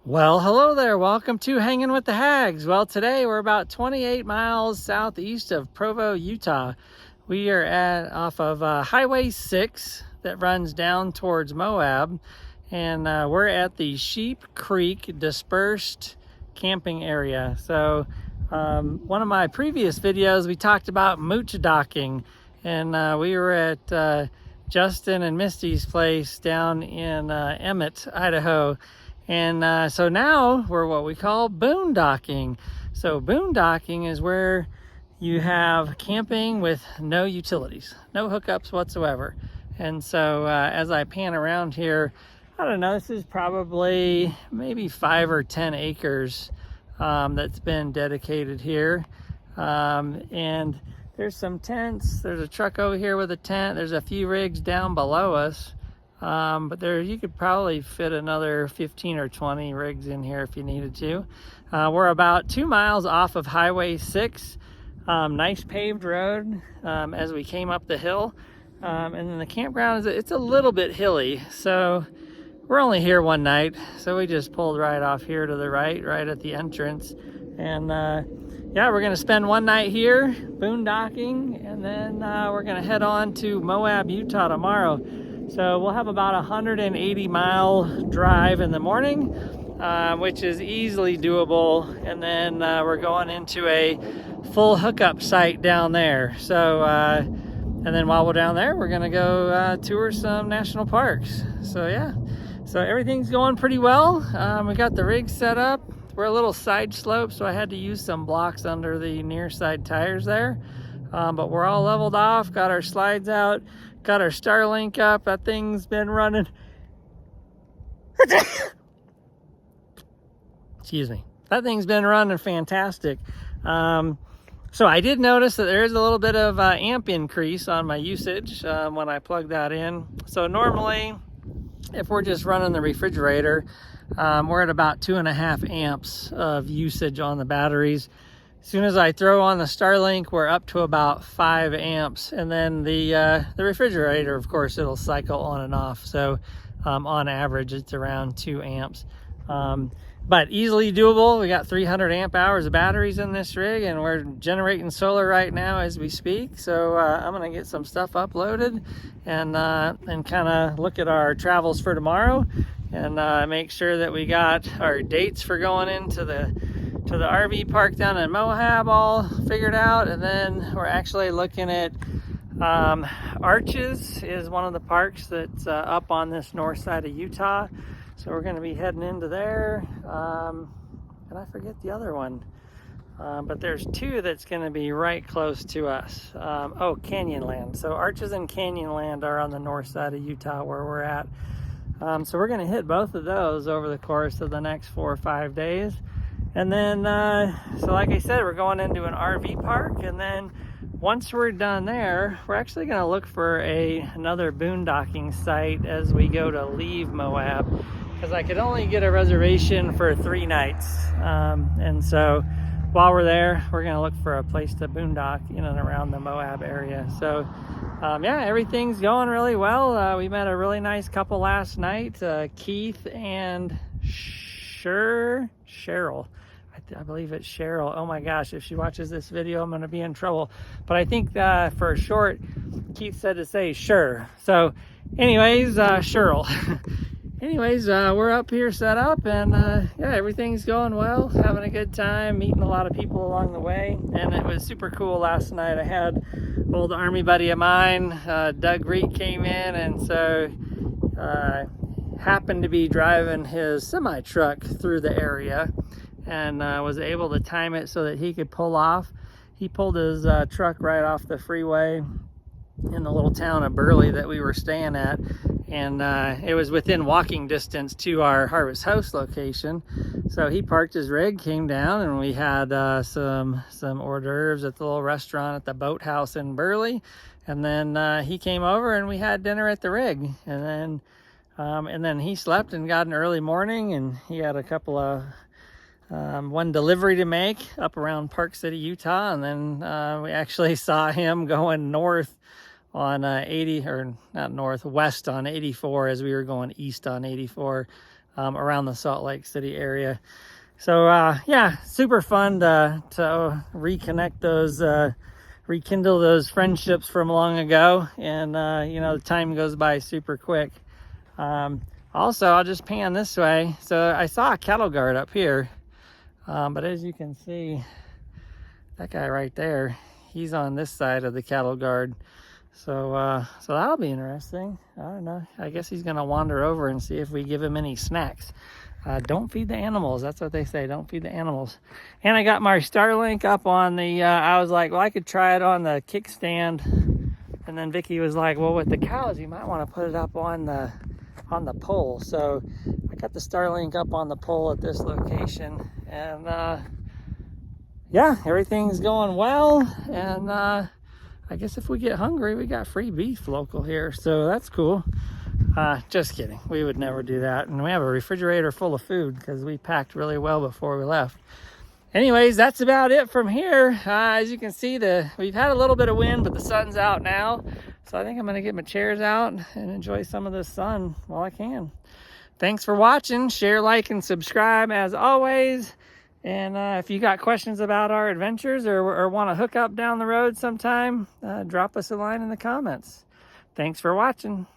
Well, hello there. Welcome to Hanging with the Hags. Well, today we're about 28 miles southeast of Provo, Utah. We are off of Highway 6 that runs down towards Moab, and we're at the Creek Dispersed Camping area. So one of my previous videos, we talked about boon-docking, and we were at Justin and Misty's place down in Emmett, Idaho. And so now we're what we call boondocking. So boondocking is where you have camping with no utilities, no hookups whatsoever. And so as I pan around here, I don't know, this is probably maybe 5 or 10 acres that's been dedicated here. And there's some tents. There's a truck over here with a tent. There's a few rigs down below us. But there, you could probably fit another 15 or 20 rigs in here if you needed to. We're about 2 miles off of Highway 6. Nice paved road as we came up the hill. And then the campground, it's a little bit hilly. So we're only here one night. So we just pulled right off here to the right at the entrance. And yeah, we're going to spend one night here, boondocking. And then we're going to head on to Moab, Utah tomorrow. So we'll have about a 180-mile drive in the morning, which is easily doable. And then we're going into a full hookup site down there. So, and then while we're down there, we're gonna go tour some national parks. So yeah, so everything's going pretty well. We got the rig set up. We're a little side slope, so I had to use some blocks under the near side tires there. But we're all leveled off, got our slides out, got our Starlink up. That thing's been running. Excuse me. That thing's been running fantastic. So I did notice that there is a little bit of amp increase on my usage when I plug that in. So normally, if we're just running the refrigerator, we're at about 2.5 amps of usage on the batteries. As soon as I throw on the Starlink, we're up to about 5 amps. And then the refrigerator, of course, it'll cycle on and off. So on average, it's around 2 amps. But easily doable. We got 300 amp hours of batteries in this rig, and we're generating solar right now as we speak. So I'm gonna get some stuff uploaded and kind of look at our travels for tomorrow and make sure that we got our dates for going into the RV park down in Moab all figured out. And then we're actually looking at Arches is one of the parks that's up on this north side of Utah. So we're going to be heading into there. And I forget the other one. But there's 2 that's going to be right close to us. Oh, Canyonland. So Arches and Canyonland are on the north side of Utah where we're at. So we're going to hit both of those over the course of the next 4 or 5 days. And then, so like I said, we're going into an RV park. And then once we're done there, we're actually going to look for another boondocking site as we go to leave Moab. Because I could only get a reservation for 3 nights. And so while we're there, we're going to look for a place to boondock in and around the Moab area. So yeah, everything's going really well. We met a really nice couple last night, Keith and Cheryl. I believe it's Cheryl. Oh my gosh, if she watches this video, I'm going to be in trouble. But I think for short, Keith said to say sure. So anyways, Cheryl. Anyways, we're up here set up, and yeah, everything's going well. Having a good time, meeting a lot of people along the way. And it was super cool last night. I had an old Army buddy of mine, Doug Reed, came in, and so happened to be driving his semi-truck through the area, and was able to time it so that he could pull off. He pulled his truck right off the freeway in the little town of Burley that we were staying at, and it was within walking distance to our Harvest House location. So he parked his rig, came down, and we had some hors d'oeuvres at the little restaurant at the Boathouse in Burley. And then he came over and we had dinner at the rig, and then he slept and got an early morning, and he had a couple of one delivery to make up around Park City, Utah. And then we actually saw him going north on 80, or not north, west on 84 as we were going east on 84. around the Salt Lake City area. So yeah, super fun to reconnect those, rekindle those friendships from long ago. And you know, the time goes by super quick. Also, I'll just pan this way. So I saw a cattle guard up here, but as you can see, that guy right there, he's on this side of the cattle guard. So so that'll be interesting. I don't know, I guess he's gonna wander over and see if we give him any snacks. Don't feed the animals, that's what they say, don't feed the animals. And I got my Starlink up on the, I was like, well, I could try it on the kickstand. And then Vicky was like, well, with the cows, you might want to put it up on the pole. So I got the Starlink up on the pole at this location. And yeah, everything's going well. And I guess if we get hungry, we got free beef local here. So that's cool. Just kidding. We would never do that. And we have a refrigerator full of food because we packed really well before we left. Anyways, that's about it from here. As you can see, we've had a little bit of wind, but the sun's out now. So I think I'm going to get my chairs out and enjoy some of the sun while I can. Thanks for watching. Share, like, and subscribe as always. And if you got questions about our adventures or want to hook up down the road sometime, drop us a line in the comments. Thanks for watching.